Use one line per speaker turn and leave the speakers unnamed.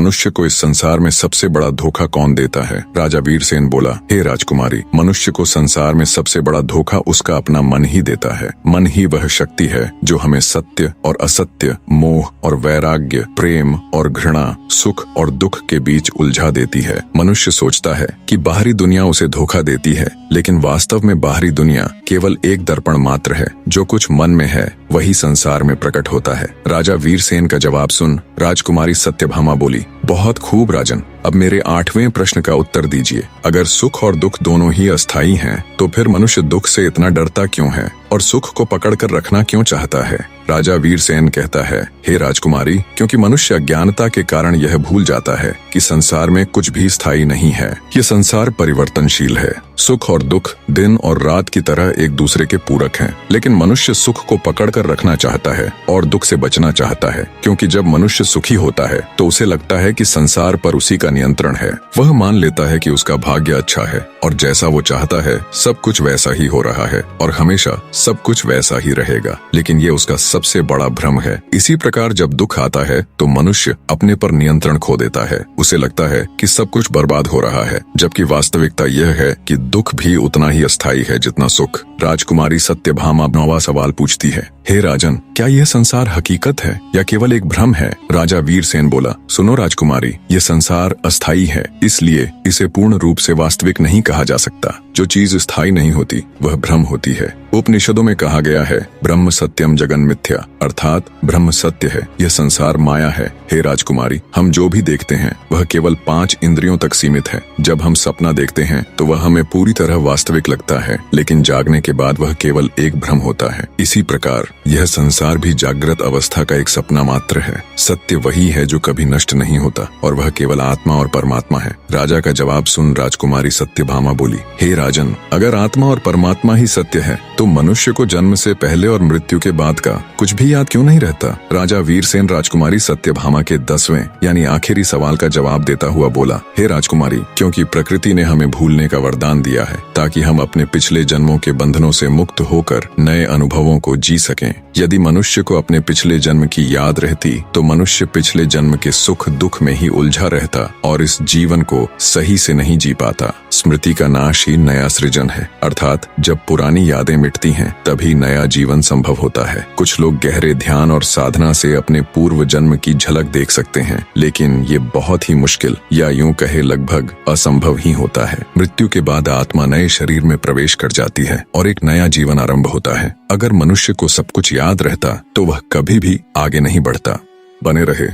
मनुष्य को इस संसार में सबसे बड़ा धोखा कौन देता है? राजा वीरसेन बोला, हे राजकुमारी, मनुष्य को संसार में सबसे बड़ा धोखा उसका अपना मन ही देता है। मन ही वह शक्ति है जो हमें सत्य और असत्य, मोह और वैराग्य, प्रेम और घृणा, सुख और दुख के बीच उलझा देती है। मनुष्य सोचता है कि बाहरी दुनिया उसे धोखा देती है, लेकिन वास्तव में बाहरी दुनिया केवल एक दर्पण मात्र है। जो कुछ मन में है वही संसार में प्रकट होता है। राजा वीरसेन का जवाब सुन राजकुमारी सत्यभामा बोली, बहुत खूब राजन, अब मेरे 8वें प्रश्न का उत्तर दीजिए। अगर सुख और दुख दोनों ही अस्थायी हैं, तो फिर मनुष्य दुख से इतना डरता क्यों है और सुख को पकड़कर रखना क्यों चाहता है? राजा वीरसेन कहता है, हे राजकुमारी, क्योंकि मनुष्य अज्ञानता के कारण यह भूल जाता है कि संसार में कुछ भी स्थायी नहीं है। ये संसार परिवर्तनशील है। सुख और दुख दिन और रात की तरह एक दूसरे के पूरक हैं, लेकिन मनुष्य सुख को पकड़कर रखना चाहता है और दुख से बचना चाहता है, क्योंकि जब मनुष्य सुखी होता है तो उसे लगता है कि संसार पर उसी का नियंत्रण है। वह मान लेता है कि उसका भाग्य अच्छा है और जैसा वो चाहता है सब कुछ वैसा ही हो रहा है और हमेशा सब कुछ वैसा ही रहेगा। लेकिन ये उसका सबसे बड़ा भ्रम है। इसी प्रकार जब दुख आता है तो मनुष्य अपने पर नियंत्रण खो देता है। उसे लगता है कि सब कुछ बर्बाद हो रहा है, जबकि वास्तविकता यह है कि दुख भी उतना ही अस्थायी है जितना सुख। राजकुमारी सत्यभामा 9वां सवाल पूछती है, हे राजन, क्या यह संसार हकीकत है या केवल एक भ्रम है? राजा वीरसेन बोला, सुनो राजकुमारी, यह संसार अस्थायी है, इसलिए इसे पूर्ण रूप से वास्तविक नहीं कहा जा सकता। जो चीज स्थायी नहीं होती वह भ्रम होती है। उपनिषदों में कहा गया है, ब्रह्म सत्यम जगन मिथ्या, अर्थात ब्रह्म सत्य है, यह संसार माया है। हे राजकुमारी, हम जो भी देखते हैं वह केवल 5 इंद्रियों तक सीमित है। जब हम सपना देखते हैं तो वह हमें पूरी तरह वास्तविक लगता है, लेकिन जागने के बाद वह केवल एक भ्रम होता है। इसी प्रकार यह संसार भी जागृत अवस्था का एक सपना मात्र है। सत्य वही है जो कभी नष्ट नहीं होता और वह केवल आत्मा और परमात्मा है। राजा का जवाब सुन राजकुमारी सत्यभामा बोली, हे राजन, अगर आत्मा और परमात्मा ही सत्य है तो मनुष्य को जन्म से पहले और मृत्यु के बाद का कुछ भी याद क्यों नहीं रहता? राजा वीरसेन राजकुमारी सत्यभामा के 10वें यानी आखिरी सवाल का जवाब देता हुआ बोला, हे राजकुमारी, क्योंकि प्रकृति ने हमें भूलने का वरदान दिया है ताकि हम अपने पिछले जन्मों के बंधनों से मुक्त होकर नए अनुभवों को जी सकें। यदि मनुष्य को अपने पिछले जन्म की याद रहती तो मनुष्य पिछले जन्म के सुख दुख में ही उलझा रहता और इस जीवन को सही से नहीं जी पाता। स्मृति का नाश ही नया सृजन है, अर्थात जब पुरानी यादें मिटती हैं तभी नया जीवन संभव होता है। कुछ लोग गहरे ध्यान और साधना से अपने पूर्व जन्म की झलक देख सकते हैं, लेकिन ये बहुत ही मुश्किल या यूं कहे लगभग असंभव ही होता है। मृत्यु के बाद आत्मा नए शरीर में प्रवेश कर जाती है और एक नया जीवन आरंभ होता है। अगर मनुष्य को सब कुछ याद रहता तो वह कभी भी आगे नहीं बढ़ता। बने रहे